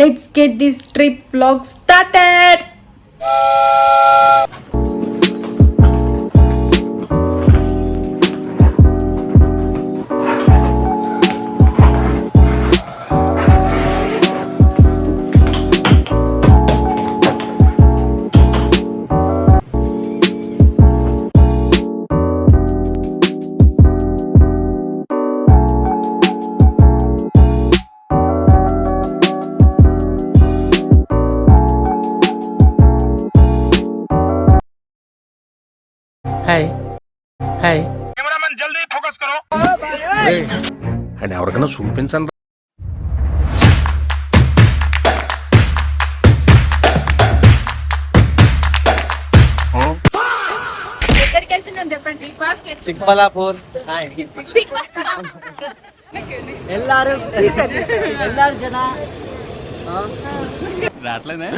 Let's get this trip vlog started. Hi hi cameraman జల్దీ focus కరో and ఎవరికైనా చూపించండి. ఎక్కడికి వెళ్తున్నాం చెప్పండి చిక్బలాపూర్ ಎಲ್ಲಾರು ಜನ రాట్లేనే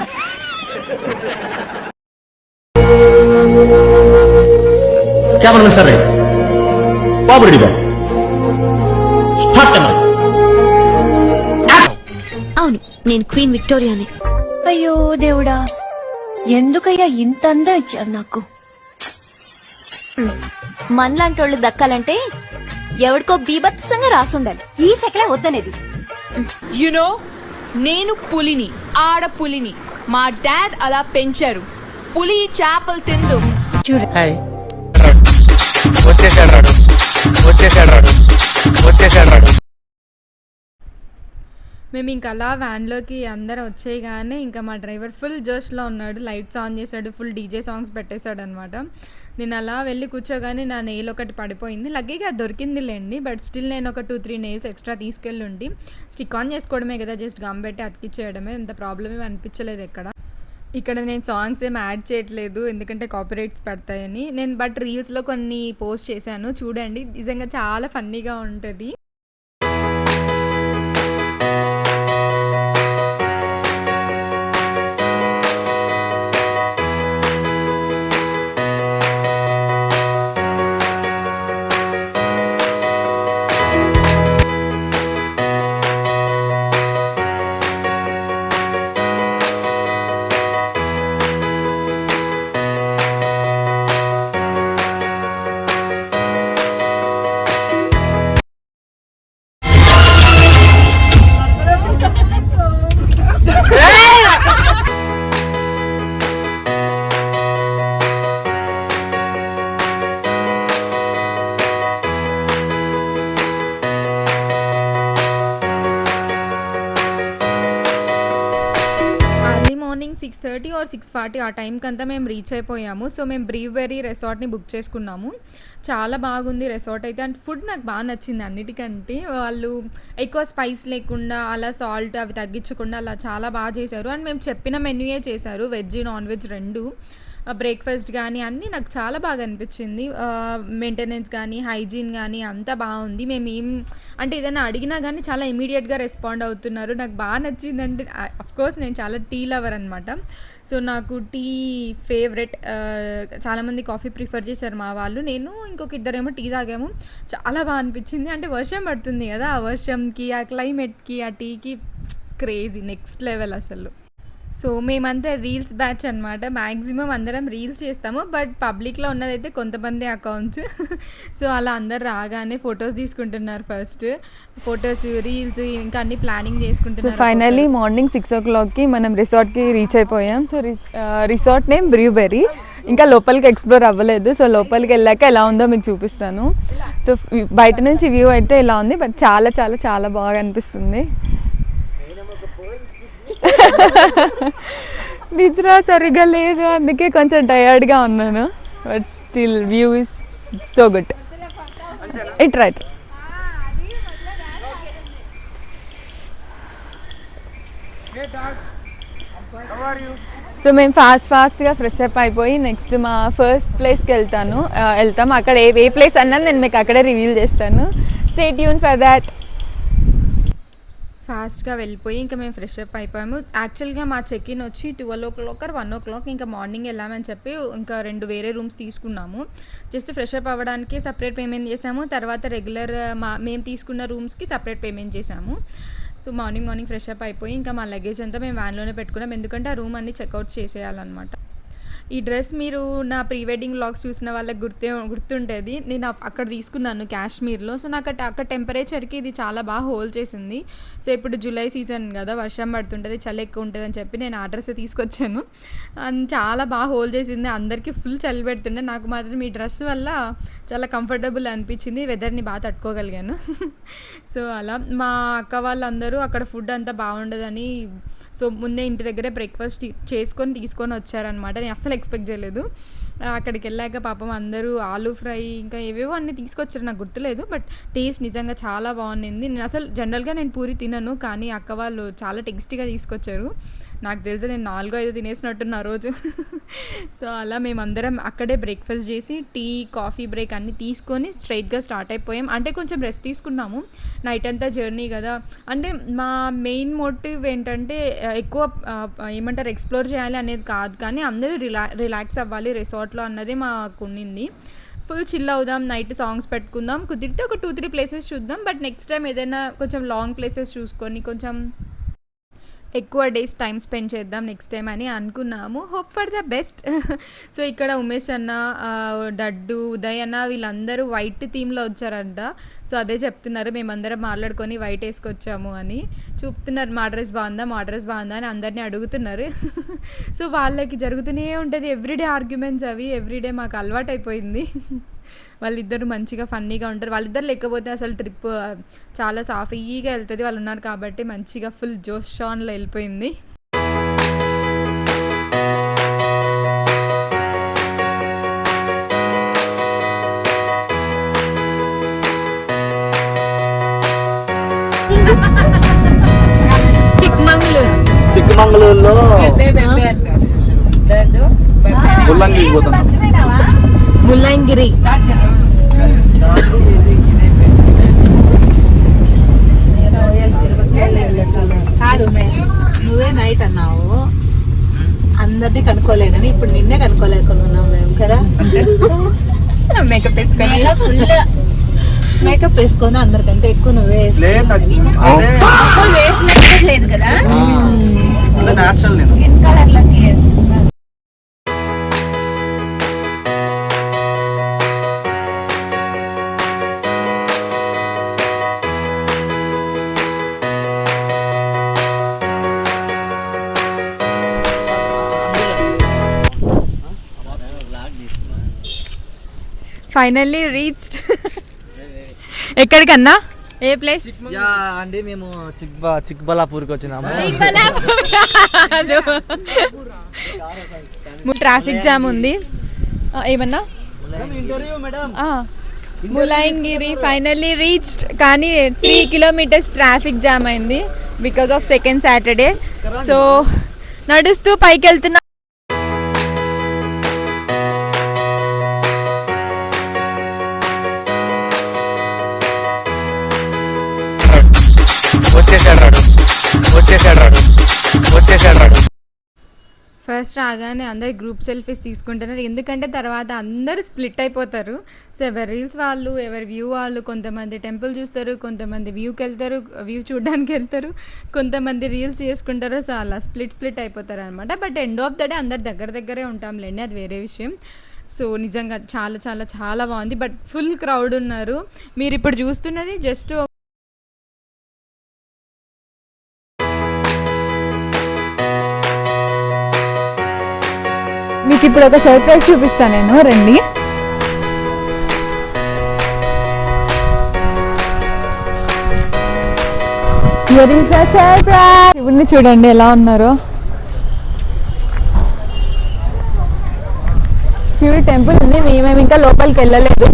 కెమెరామెన్ సరే బాబు రెడీ బాబు స్టార్ట్ కెమెరా. అవును, నేను క్వీన్ విక్టోరియాని. అయ్యో దేవుడా, ఎందుకయ్యా ఇంత అందం ఇచ్చారు నాకు? మనలాంటి వాళ్ళు దక్కాలంటే ఎవరికో బీభత్సంగా రాసుండాలి. ఈ సెకలే వద్దనేది. యునో నేను పులిని, ఆడ పులిని. మా డాడ్ అలా పెంచారు. పులి చేపలు తిందు. హాయ్ వచ్చేసాడు రాడు మేము ఇంకా అలా వ్యాన్లోకి అందరం వచ్చేయగానే ఇంకా మా డ్రైవర్ ఫుల్ జోష్లో ఉన్నాడు. లైట్స్ ఆన్ చేశాడు, ఫుల్ డీజే సాంగ్స్ పెట్టేశాడు అనమాట. నేను అలా వెళ్ళి కూర్చోగానే నా నెయిల్ ఒకటి పడిపోయింది. లక్కీగా దొరికిందిలేండి, బట్ స్టిల్ నేను ఒక 2-3 నెయిల్స్ ఎక్స్ట్రా తీసుకెళ్ళి ఉండి స్టిక్ ఆన్ చేసుకోవడమే కదా, జస్ట్ గమ్ పెట్టి అతికిచ్చేయడమే. అంత ప్రాబ్లమ్ ఏమి అనిపించలేదు ఇక్కడ నేను సాంగ్స్ ఏం యాడ్ చేయట్లేదు, ఎందుకంటే కాపీరైట్స్ పడతాయని. నేను బట్ రీల్స్లో కొన్ని పోస్ట్ చేశాను, చూడండి. నిజంగా చాలా ఫన్నీగా ఉంటుంది. మార్నింగ్ 6:30 or 6:40 ఆ టైంకి అంతా మేము రీచ్ అయిపోయాము. సో మేము బ్రీవెరీ రిసార్ట్ని బుక్ చేసుకున్నాము. చాలా బాగుంది రిసార్ట్ అయితే. అండ్ ఫుడ్ నాకు బాగా నచ్చింది అన్నిటికంటే. వాళ్ళు ఎక్కువ స్పైస్ లేకుండా, అలా సాల్ట్ అవి తగ్గించకుండా అలా చాలా బాగా చేశారు. అండ్ మేము చెప్పిన మెన్యూయే చేశారు, వెజ్ నాన్ వెజ్ రెండు. బ్రేక్ఫాస్ట్ కానీ అన్నీ నాకు చాలా బాగా అనిపించింది. మెయింటెనెన్స్ కానీ హైజీన్ కానీ అంతా బాగుంది. మేము అంటే ఏదైనా అడిగినా కానీ చాలా ఇమీడియట్గా రెస్పాండ్ అవుతున్నారు. నాకు బాగా నచ్చింది. అంటే అఫ్కోర్స్ నేను చాలా టీ లవర్ అనమాట. సో నాకు టీ ఫేవరెట్. చాలామంది కాఫీ ప్రిఫర్ చేశారు మా వాళ్ళు. నేను ఇంకొక ఇద్దరేమో టీ తాగాము. చాలా బాగా అనిపించింది. అంటే వర్షం పడుతుంది కదా, ఆ వర్షంకి, ఆ క్లైమేట్కి, ఆ టీకి క్రేజీ నెక్స్ట్ లెవెల్ అసలు. సో మేమంతా రీల్స్ బ్యాచ్ అనమాట. మ్యాక్సిమం అందరం రీల్స్ చేస్తాము, బట్ పబ్లిక్లో ఉన్నదైతే కొంతమంది అకౌంట్స్. సో అలా అందరు రాగానే ఫొటోస్ తీసుకుంటున్నారు. ఫస్ట్ ఫొటోస్, రీల్స్, ఇంకా అన్ని ప్లానింగ్ చేసుకుంటున్నారు. సో ఫైనల్లీ మార్నింగ్ 6 o'clockకి మనం రిసార్ట్కి రీచ్ అయిపోయాం. So resort name Bruberry. ఇంకా లోపలికి ఎక్స్ప్లోర్ అవ్వలేదు. సో లోపలికి వెళ్ళాక ఎలా ఉందో మీకు చూపిస్తాను. సో బయట నుంచి వ్యూ అయితే ఇలా ఉంది, బట్ చాలా చాలా చాలా బాగా అనిపిస్తుంది. నిద్ర సరిగ్గా లేదు, అందుకే కొంచెం టయర్డ్గా ఉన్నాను. But still view is so good. It right. So మేము ఫాస్ట్గా ఫ్రెష్ అప్ అయిపోయి నెక్స్ట్ మా ఫస్ట్ ప్లేస్కి వెళ్తాం. అక్కడ ఏ ప్లేస్ అన్నది నేను మీకు అక్కడే రివీల్ చేస్తాను. Stay tune for that. ఫాస్ట్గా వెళ్ళిపోయి ఇంకా మేము ఫ్రెష్ అప్ అయిపోయాము. యాక్చువల్గా మా చెక్ ఇన్ వచ్చి 12 o'clock or 1 o'clock. ఇంకా మార్నింగ్ వెళ్ళామని చెప్పి ఇంకా 2 వేరే రూమ్స్ తీసుకున్నాము. జస్ట్ ఫ్రెష్ అప్ అవ్వడానికి సపరేట్ పేమెంట్ చేసాము. తర్వాత రెగ్యులర్ మేము తీసుకున్న రూమ్స్కి సపరేట్ పేమెంట్ చేసాము. సో మార్నింగ్ ఫ్రెష్ అప్ అయిపోయి ఇంకా మా లగేజ్ అంతా మేము వ్యాన్లోనే పెట్టుకున్నాం, ఎందుకంటే ఆ రూమ్ అన్ని చెక్అవుట్ చేసేయాలన్నమాట. ఈ డ్రెస్ మీరు నా ప్రీ వెడ్డింగ్ వ్లాగ్స్ చూసిన వాళ్ళకి గుర్తుంటుంది. నేను అక్కడ తీసుకున్నాను కాశ్మీర్లో. సో నాకు అక్కడ టెంపరేచర్కి ఇది చాలా బాగా హోల్డ్ చేసింది. సో ఇప్పుడు జూలై సీజన్ కదా, వర్షం పడుతుంటుంది, చలి ఎక్కువ ఉంటుంది అని చెప్పి నేను ఆ డ్రెస్ తీసుకొచ్చాను. చాలా బాగా హోల్డ్ చేసింది, అందరికీ ఫుల్ చలి పెడుతుండే. నాకు మాత్రం ఈ డ్రెస్ వల్ల చాలా కంఫర్టబుల్ అనిపించింది, వెదర్ని బాగా తట్టుకోగలిగాను. సో అలా మా అక్క వాళ్ళందరూ అక్కడ ఫుడ్ అంతా బాగుండదని సో ముందే ఇంటి దగ్గరే బ్రేక్ఫాస్ట్ తీసుకొని వచ్చారనమాట. నేను అసలు ఎక్స్పెక్ట్ చేయలేదు. అక్కడికి వెళ్ళాక పాపం అందరూ ఆలూ ఫ్రై ఇంకా ఏవేవో అన్నీ తీసుకొచ్చారు, నాకు గుర్తులేదు, బట్ టేస్ట్ నిజంగా చాలా బాగుంది. నేను అసలు జనరల్గా నేను పూరి తినను, కానీ అక్క వాళ్ళు చాలా టేస్టీగా తీసుకొచ్చారు. నాకు తెలిసి నేను 4-5 తినేసినట్టున్న రోజు. సో అలా మేమందరం అక్కడే బ్రేక్ఫాస్ట్ చేసి టీ కాఫీ బ్రేక్ అన్నీ తీసుకొని స్ట్రైట్గా స్టార్ట్ అయిపోయాం. అంటే కొంచెం రెస్ట్ తీసుకున్నాము, నైట్ అంతా జర్నీ కదా. అంటే మా మెయిన్ మోటివ్ ఏంటంటే ఎక్కువ ఏమంటారు ఎక్స్ప్లోర్ చేయాలి అనేది కాదు, కానీ అందరూ రిలాక్స్ అవ్వాలి రిసార్ట్లో అన్నదే మాకు ఉన్నింది. ఫుల్ చిల్ అవుదాం, నైట్ సాంగ్స్ పెట్టుకుందాం, కుదిరితే ఒక 2-3 ప్లేసెస్ చూద్దాం, బట్ నెక్స్ట్ టైం ఏదైనా కొంచెం లాంగ్ ప్లేసెస్ చూసుకొని కొంచెం ఎక్కువ డేస్ టైం స్పెండ్ చేద్దాం నెక్స్ట్ టైం అని అనుకున్నాము. Hope for the best. So ఇక్కడ ఉమేష్ అన్న, డడ్డు, ఉదయ్ అన్న వీళ్ళందరూ వైట్ థీమ్లో వచ్చారంట. సో అదే చెప్తున్నారు, మేమందరం మాట్లాడుకొని వైట్ వేసుకొచ్చాము అని చూపుతున్నారు. మా డ్రెస్ బాగుందా అని అందరినీ అడుగుతున్నారు. సో వాళ్ళకి జరుగుతూనే ఉంటుంది ఎవ్రీడే ఆర్గ్యుమెంట్స్, అవి ఎవ్రీడే మాకు అలవాటు అయిపోయింది. వాళ్ళిద్దరు మంచిగా ఫన్నీగా ఉంటారు. వాళ్ళిద్దరు లేకపోతే అసలు ట్రిప్ చాలా సాఫీగా వెళ్తుంది, వాళ్ళు ఉన్నారు కాబట్టి మంచిగా ఫుల్ జోష్ షాన్లో వెళ్ళిపోయింది. చిక్కమంగళూరులో ముల్లంగిరి కాదు, నువ్వే నైట్ అన్నావు, అందరినీ కనుక్కోలేదని. ఇప్పుడు నిన్నే కనుక్కోలేకున్నాం మేము కదా. మేకప్ వేసుకొని ఫుల్ మేకప్ వేసుకొని అందరికంటే ఎక్కువ నువ్వే వేసినట్లేదు కదా, స్కిన్ కలర్ లకి. Finally reached. ఎక్కడికన్నా ఏ ప్లేస్? అండి మేము చిక్బలాపూర్కి వచ్చినాము. ట్రాఫిక్ జామ్ ఉంది. ఏమన్నా ములాయంగిరి ఫైనల్లీ రీచ్డ్, కానీ 3 కిలోమీటర్స్ ట్రాఫిక్ జామ్ అయింది because of second Saturday. So నడుస్తూ పైకి వెళ్తున్నా. ఫస్ట్ రాగానే అందరు గ్రూప్ సెల్ఫీస్ తీసుకుంటున్నారు, ఎందుకంటే తర్వాత అందరూ స్ప్లిట్ అయిపోతారు. సో ఎవరి రీల్స్ వాళ్ళు, ఎవరి వ్యూ వాళ్ళు. కొంతమంది టెంపుల్ చూస్తారు, కొంతమంది వ్యూకి వెళ్తారు, వ్యూ చూడడానికి వెళ్తారు, కొంతమంది రీల్స్ చేసుకుంటారు. సో అలా స్ప్లిట్ అయిపోతారు అనమాట. But end of the day అందరు దగ్గరే ఉంటాంలేండి, అది వేరే విషయం. సో నిజంగా చాలా చాలా చాలా బాగుంది, బట్ ఫుల్ క్రౌడ్ ఉన్నారు. మీరు ఇప్పుడు చూస్తున్నది జస్ట్ మీకు ఇప్పుడు ఒక సర్ప్రైజ్ చూపిస్తాను నేను, రండి. ఇవన్నీ చూడండి ఎలా ఉన్నారో. శివుడి టెంపుల్ ఉంది, మేము ఇంకా లోపలికి వెళ్ళలేదు.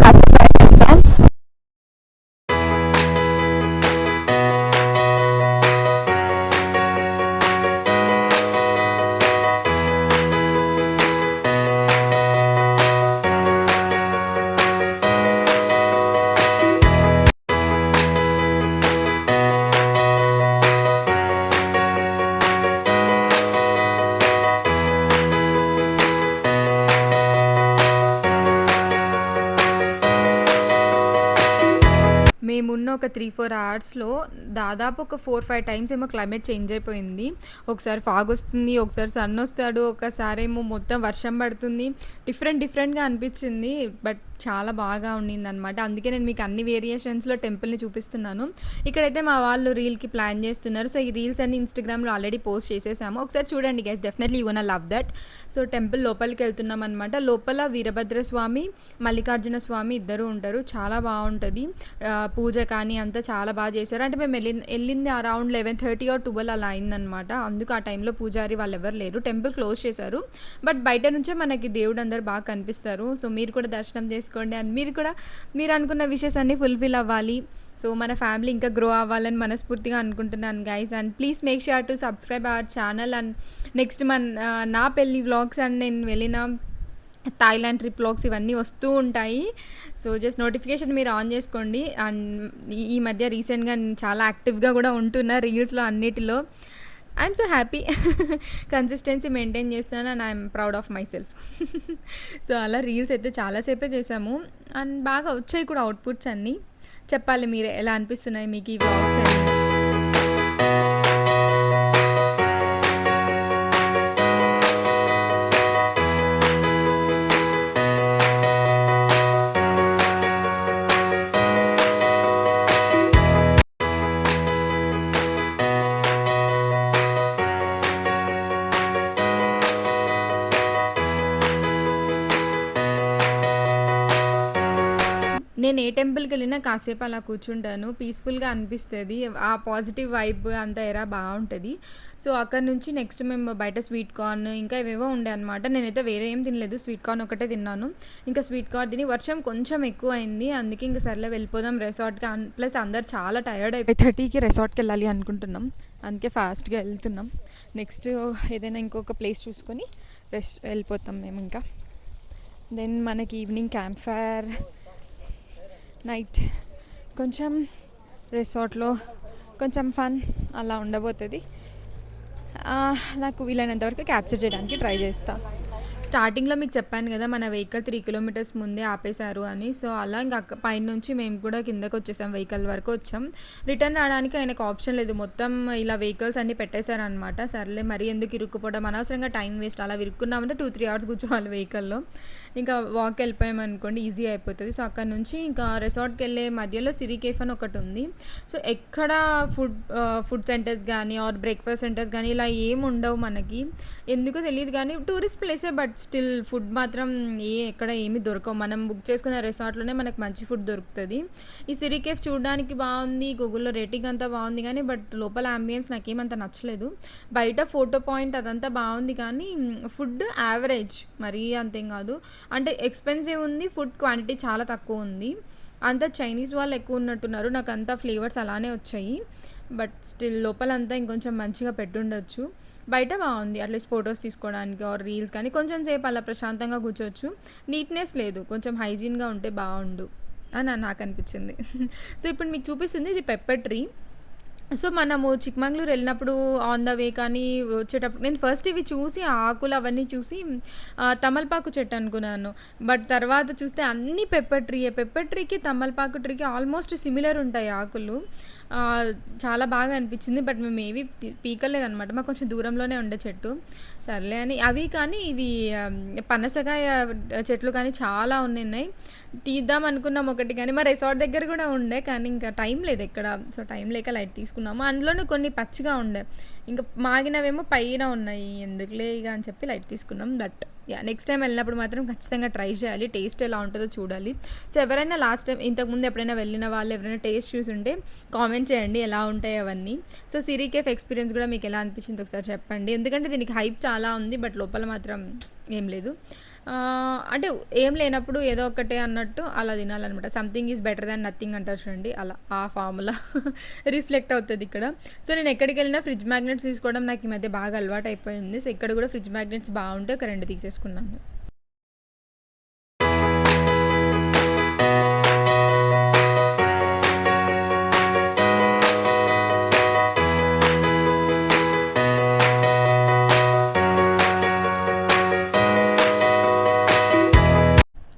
ఒక 3-4 అవర్స్లో దాదాపు ఒక 4-5 టైమ్స్ ఏమో క్లైమేట్ చేంజ్ అయిపోయింది. ఒకసారి ఫాగ్ వస్తుంది, ఒకసారి సన్ వస్తాడు, ఒకసారి ఏమో మొత్తం వర్షం పడుతుంది. డిఫరెంట్గా అనిపించింది. బట్ చాలా బాగా ఉండిందనమాట. అందుకే నేను మీకు అన్ని వేరియేషన్స్లో టెంపుల్ని చూపిస్తున్నాను. ఇక్కడైతే మా వాళ్ళు రీల్కి ప్లాన్ చేస్తున్నారు. సో ఈ రీల్స్ అన్ని ఇన్స్టాగ్రామ్లో ఆల్రెడీ పోస్ట్ చేసేసాము. ఒకసారి చూడండి guys, definitely you gonna love that. So temple లోపలికి వెళ్తున్నాం అనమాట. లోపల వీరభద్ర స్వామి, మల్లికార్జున స్వామి ఇద్దరు ఉంటారు. చాలా బాగుంటుంది. పూజ కానీ అంతా చాలా బాగా చేశారు. అంటే మేము వెళ్ళింది అరౌండ్ 11:30 or 12 అలా అయిందనమాట. అందుకు ఆ టైంలో పూజారి వాళ్ళు ఎవరు లేరు, టెంపుల్ క్లోజ్ చేశారు. బట్ బయట నుంచే మనకి దేవుడు అందరు బాగా కనిపిస్తారు. సో మీరు కూడా దర్శనం చేసుకోండి. అండ్ మీరు అనుకున్న విషెస్ అన్నీ ఫుల్ఫిల్ అవ్వాలి. సో మన ఫ్యామిలీ ఇంకా గ్రో అవ్వాలని మనస్ఫూర్తిగా అనుకుంటున్నాను guys. And please make sure to subscribe our channel. And next నా పెళ్ళి వ్లాగ్స్ అండ్ నేను వెళ్ళిన థాయిలాండ్ ట్రిప్ వ్లాగ్స్ ఇవన్నీ వస్తూ ఉంటాయి. సో జస్ట్ నోటిఫికేషన్ మీరు ఆన్ చేసుకోండి. అండ్ ఈ మధ్య రీసెంట్గా నేను చాలా యాక్టివ్గా కూడా ఉంటున్నా రీల్స్లో అన్నిటిలో. I'm so happy. Consistency maintain చేస్తాను and I'm proud of myself. So అలా రీల్స్ అయితే చాలాసేపే చేసాము అండ్ బాగా వచ్చాయి కూడా అవుట్పుట్స్ అన్నీ. చెప్పాలి మీరే ఎలా అనిపిస్తున్నాయి మీకు ఈ వ్లాగ్స్ అన్నీ. నేను ఏ టెంపుల్కి వెళ్ళినా కాసేపు అలా కూర్చుంటాను, పీస్ఫుల్గా అనిపిస్తుంది. ఆ పాజిటివ్ వైబ్ అంతా ఎరా బాగుంటుంది. సో అక్కడ నుంచి నెక్స్ట్ మేము బయట స్వీట్ కార్న్ ఇంకా ఇవేవో ఉండే అనమాట. నేనైతే వేరే ఏం తినలేదు, స్వీట్ కార్న్ ఒకటే తిన్నాను. ఇంకా స్వీట్ కార్న్ తిని వర్షం కొంచెం ఎక్కువ అయింది, అందుకే ఇంకా సర్లే వెళ్ళిపోదాం రిసార్ట్కి. ప్లస్ అందరు చాలా టైర్డ్ అయిపోయి 30కి రిసార్ట్కి వెళ్ళాలి అనుకుంటున్నాం, అందుకే ఫాస్ట్గా వెళ్తున్నాం. నెక్స్ట్ ఏదైనా ఇంకొక ప్లేస్ చూసుకొని వెళ్ళిపోతాం మేము. ఇంకా దెన్ మనకి ఈవినింగ్ క్యాంప్ ఫైర్ నైట్ కొంచెం రిసార్ట్లో కొంచెం ఫన్ అలా ఉండబోతుంది. నాకు వీలైనంతవరకు క్యాప్చర్ చేయడానికి ట్రై చేస్తాను. స్టార్టింగ్లో మీకు చెప్పాను కదా మన వెహికల్ 3 kilometers ముందే ఆపేశారు అని. సో అలా ఇంకా పైన నుంచి మేము కూడా కిందకు వచ్చేసాం, వెహికల్ వరకు వచ్చాం. రిటర్న్ రావడానికి ఆయనకు ఆప్షన్ లేదు, మొత్తం ఇలా వెహికల్స్ అన్నీ పెట్టేశారనమాట. సర్లే మరి ఎందుకు ఇరుక్కుపోవడం, అనవసరంగా టైం వేస్ట్. అలా ఇరుక్కున్నామంటే 2-3 hours కూర్చోవాలి వెహికల్లో. ఇంకా వాక్ వెళ్ళిపోయామనుకోండి ఈజీ అయిపోతుంది. సో అక్కడ నుంచి ఇంకా రిసార్ట్కి వెళ్ళే మధ్యలో సిరి కేఫ్ అని ఒకటి ఉంది. సో ఎక్కడ ఫుడ్ సెంటర్స్ కానీ ఆర్ బ్రేక్ఫాస్ట్ సెంటర్స్ కానీ ఇలా ఏమి ఉండవు మనకి, ఎందుకో తెలియదు. కానీ టూరిస్ట్ ప్లేసే, బట్ స్టిల్ ఫుడ్ మాత్రం ఎక్కడ ఏమీ దొరకవు. మనం బుక్ చేసుకున్న రిసార్ట్లోనే మనకు మంచి ఫుడ్ దొరుకుతుంది. ఈ సిరి కేఫ్ చూడడానికి బాగుంది, గూగుల్లో రేటింగ్ అంతా బాగుంది, కానీ బట్ లోపల అంబియన్స్ నాకేమంత నచ్చలేదు. బయట ఫోటో పాయింట్ అదంతా బాగుంది, కానీ ఫుడ్ యావరేజ్, మరీ అంతేం కాదు. అంటే ఎక్స్పెన్సివ్ ఉంది, ఫుడ్ క్వాంటిటీ చాలా తక్కువ ఉంది. అంతా చైనీస్ వాళ్ళు ఎక్కువ ఉన్నట్టున్నారు, నాకు అంతా ఫ్లేవర్స్ అలానే వచ్చాయి. బట్ స్టిల్ లోపలంతా ఇంకొంచెం మంచిగా పెట్టుండొచ్చు. బయట బాగుంది, అట్లీస్ట్ ఫొటోస్ తీసుకోవడానికి ఆర్ రీల్స్ కానీ కొంచెం సేపు అలా ప్రశాంతంగా కూర్చోవచ్చు. నీట్నెస్ లేదు, కొంచెం హైజీన్గా ఉంటే బాగుండు అని నాకు అనిపించింది. సో ఇప్పుడు మీకు చూపిస్తుంది ఇది పెప్పర్ ట్రీ. సో మనము చిక్మంగళూరు వెళ్ళినప్పుడు ఆన్ ద వే కానీ వచ్చేటప్పుడు నేను ఫస్ట్ ఇవి చూసి ఆకులు అవన్నీ చూసి తమలపాకు చెట్టు అనుకున్నాను. బట్ తర్వాత చూస్తే అన్ని పెప్పర్ ట్రీకి తమలపాకు ట్రీకి ఆల్మోస్ట్ సిమిలర్ ఉంటాయి ఆకులు. చాలా బాగా అనిపించింది. బట్ మేము ఏవి పీకలేదనమాట, మాకు కొంచెం దూరంలోనే ఉండే చెట్టు. సర్లే అని అవి కానీ ఇవి పనసకాయ చెట్లు కానీ చాలా ఉన్నాయి, తీద్దాం అనుకున్నాం ఒకటి, కానీ మా రిసార్ట్ దగ్గర కూడా ఉండే, కానీ ఇంకా టైం లేదు ఎక్కడ. సో టైం లేక లైట్ తీసుకున్నాము. అందులోనే కొన్ని పచ్చిగా ఉండే, ఇంకా మాగినవేమో పైన ఉన్నాయి, ఎందుకులే ఇక అని చెప్పి లైట్ తీసుకున్నాం. బట్ నెక్స్ట్ టైం వెళ్ళినప్పుడు మాత్రం ఖచ్చితంగా ట్రై చేయాలి, టేస్ట్ ఎలా ఉంటుందో చూడాలి. సో ఎవరైనా లాస్ట్ టైం ఇంతకుముందు ఎప్పుడైనా వెళ్ళిన వాళ్ళు ఎవరైనా టేస్ట్ చూసి ఉంటే కామెంట్ చేయండి ఎలా ఉంటాయి అవన్నీ. సో సిరి కేఫ్ ఎక్స్పీరియన్స్ కూడా మీకు ఎలా అనిపించింది ఒకసారి చెప్పండి, ఎందుకంటే దీనికి హైప్ చాలా ఉంది, బట్ లోపల మాత్రం ఏం లేదు. అంటే ఏం లేనప్పుడు ఏదో ఒకటే అన్నట్టు అలా తినాలన్నమాట. Something is better than nothing అంటారు చూడండి, అలా ఆ ఫార్ములా రిఫ్లెక్ట్ అవుతుంది ఇక్కడ. సో నేను ఎక్కడికి వెళ్ళినా ఫ్రిడ్జ్ మ్యాగ్నెట్స్ తీసుకోవడం నాకు ఈ మధ్య బాగా అలవాటు అయిపోయింది. సో ఇక్కడ కూడా ఫ్రిడ్జ్ మ్యాగ్నెట్స్ బాగుంటే ఒక 2 తీసేసుకున్నాను.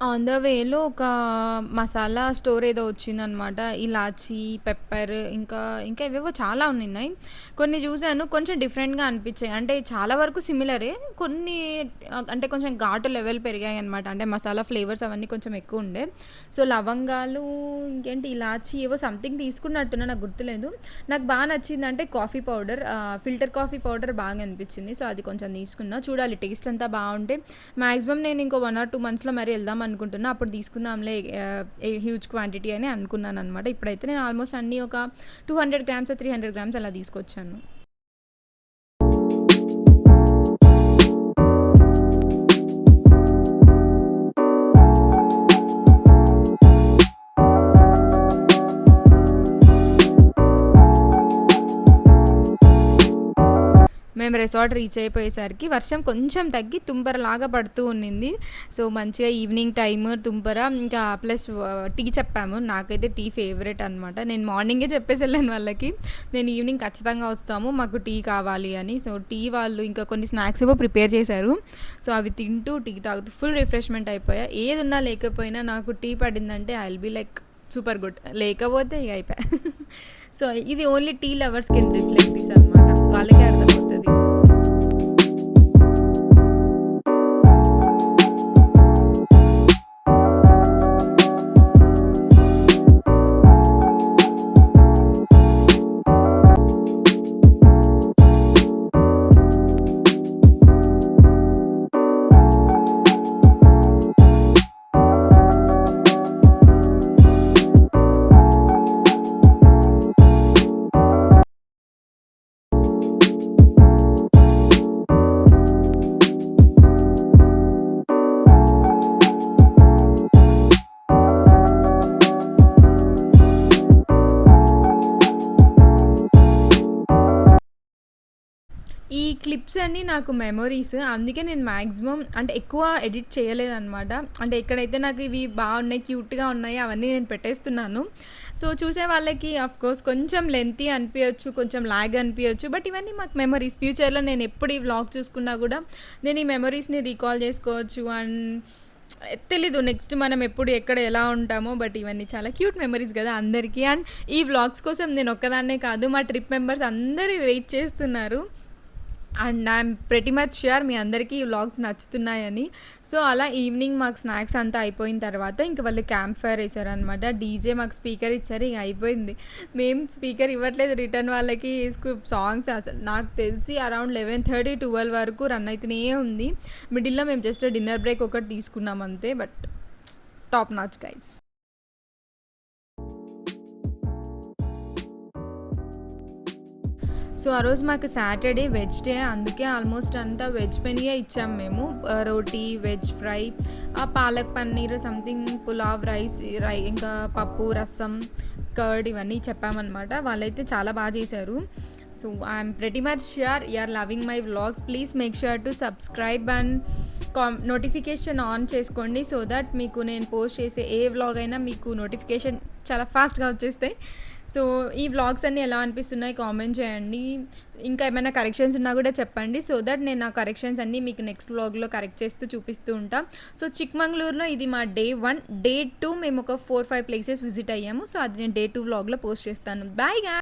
ఆన్ ద వేలో ఒక మసాలా స్టోర్ ఏదో వచ్చిందనమాట. ఇలాచీ, పెప్పర్ ఇంకా ఏవేవో చాలా ఉన్నాయి. కొన్ని చూసాను కొంచెం డిఫరెంట్‌గా అనిపించాయి. అంటే చాలా వరకు సిమిలరే. కొన్ని అంటే కొంచెం ఘాటు లెవెల్ పెరిగాయనమాట. అంటే మసాలా ఫ్లేవర్స్ అవన్నీ కొంచెం ఎక్కువుండే. సో, లవంగాలు ఇంకేంటి ఇలాచీ ఏవో సంథింగ్ తీసుకున్నట్టున్నా నాకు గుర్తులేదు. నాకు బా నచ్చిందంటే coffee powder filter coffee powder బాగా అనిపించింది. సో, అది కొంచెం తీసుకున్నా. చూడాలి టేస్ట్ అంతా బావుంటే మాక్సిమం నేను ఇంకో 1 or 2 మంత్స్‌లో మరి వెళ్దాం అనుకుంటున్నా. అప్పుడు తీసుకుందాంలే హ్యూజ్ క్వాంటిటీ అని అనుకున్నాననమాట. ఇప్పుడైతే నేను ఆల్మోస్ట్ అన్నీ ఒక 200 గ్రామ్స్, 300 గ్రామ్స్ అలా తీసుకొచ్చాను. మేము రిసార్ట్ రీచ్ అయిపోయేసరికి వర్షం కొంచెం తగ్గి తుంపరలాగా పడుతూ ఉన్నింది. సో, మంచిగా ఈవినింగ్ టైమ్ తుంపర ఇంకా ప్లస్ టీ చెప్పాము. నాకైతే టీ ఫేవరెట్ అనమాట. నేను మార్నింగే చెప్పేసి వెళ్ళాను వాళ్ళకి, నేను ఈవినింగ్ ఖచ్చితంగా వస్తాము, మాకు టీ కావాలి అని. సో, టీ వాళ్ళు ఇంకా కొన్ని స్నాక్స్ ఏవో ప్రిపేర్ చేశారు. సో, అవి తింటూ టీ తాగుతూ ఫుల్ రిఫ్రెష్మెంట్ అయిపోయా. ఏది ఉన్నా లేకపోయినా నాకు టీ పడిందంటే I will be like super good. లేకపోతే ఇక అయిపోయా. సో, ఇది only tea lovers can reflect this అనమాట. వాళ్ళకే అర్థమవుతుంది. ఈ క్లిప్స్ అన్నీ నాకు మెమొరీస్. అందుకే నేను మ్యాక్సిమం అంటే ఎక్కువ ఎడిట్ చేయలేదనమాట. అంటే ఎక్కడైతే నాకు ఇవి బాగున్నాయి, క్యూట్‌గా ఉన్నాయి అవన్నీ నేను పెట్టేస్తున్నాను. సో, చూసే వాళ్ళకి ఆఫ్‌కోర్స్ కొంచెం లెంతీ అనిపించచ్చు, కొంచెం లాగ్ అనిపించచ్చు. బట్ ఇవన్నీ మాకు మెమొరీస్. ఫ్యూచర్‌లో నేను ఎప్పుడు ఈ వ్లాగ్ చూసుకున్నా కూడా నేను ఈ మెమొరీస్‌ని రీకాల్ చేసుకోవచ్చు. అండ్ తెలీదు నెక్స్ట్ మనం ఎప్పుడు ఎక్కడ ఎలా ఉంటామో. బట్ ఇవన్నీ చాలా క్యూట్ మెమరీస్ కదా అందరికీ. అండ్ ఈ వ్లాగ్స్ కోసం నేను ఒక్కదాన్నే కాదు, మా ట్రిప్ మెంబర్స్ అందరూ వెయిట్ చేస్తున్నారు. And I'm pretty much sure మీ అందరికీ ఈ వ్లాగ్స్ నచ్చుతున్నాయని. సో, అలా ఈవినింగ్ మాకు స్నాక్స్ అంతా అయిపోయిన తర్వాత ఇంక వాళ్ళు క్యాంప్ ఫైర్ వేసారనమాట. డీజే మాకు స్పీకర్ ఇచ్చారు. ఇక అయిపోయింది. మేము స్పీకర్ ఇవ్వట్లేదు రిటర్న్ వాళ్ళకి. సాంగ్స్ అసలు నాకు తెలిసి అరౌండ్ 11:30, 12 వరకు రన్ అవుతూనే ఉంది. మిడిల్లో మేము జస్ట్ డిన్నర్ బ్రేక్ ఒకటి తీసుకున్నాం అంతే. But top notch guys. So, ఆ రోజు మాకు సాటర్డే వెజ్ డే. అందుకే ఆల్మోస్ట్ అంతా వెజ్ మెనూయే ఇచ్చాము మేము. రోటీ, veg fry, palak paneer, something pulao, rice, ఇంకా పప్పు, రసం, కర్డ్ ఇవన్నీ చెప్పామన్నమాట. వాళ్ళైతే చాలా బాగా చేశారు. So, I'm pretty much sure you are loving my vlogs. Please make sure to subscribe and notification on చేసుకోండి. సో దట్ మీకు నేను పోస్ట్ చేసే ఏ వ్లాగ్ అయినా మీకు నోటిఫికేషన్ చాలా ఫాస్ట్గా వచ్చేస్తాయి. సో, ఈ వ్లాగ్స్ అన్నీ ఎలా అనిపిస్తున్నాయి కామెంట్ చేయండి. ఇంకా ఏమైనా కరెక్షన్స్ ఉన్నా కూడా చెప్పండి. సో దట్ నేను ఆ కరెక్షన్స్ అన్నీ మీకు నెక్స్ట్ వ్లాగ్లో కరెక్ట్ చేస్తూ చూపిస్తూ ఉంటాం. సో, చిక్మంగళూరులో ఇది మా డే 1. డే 2 మేము ఒక 4-5 ప్లేసెస్ విజిట్ అయ్యాము. సో, అది నేను డే 2 వ్లాగ్లో పోస్ట్ చేస్తాను. బాయ్ గా.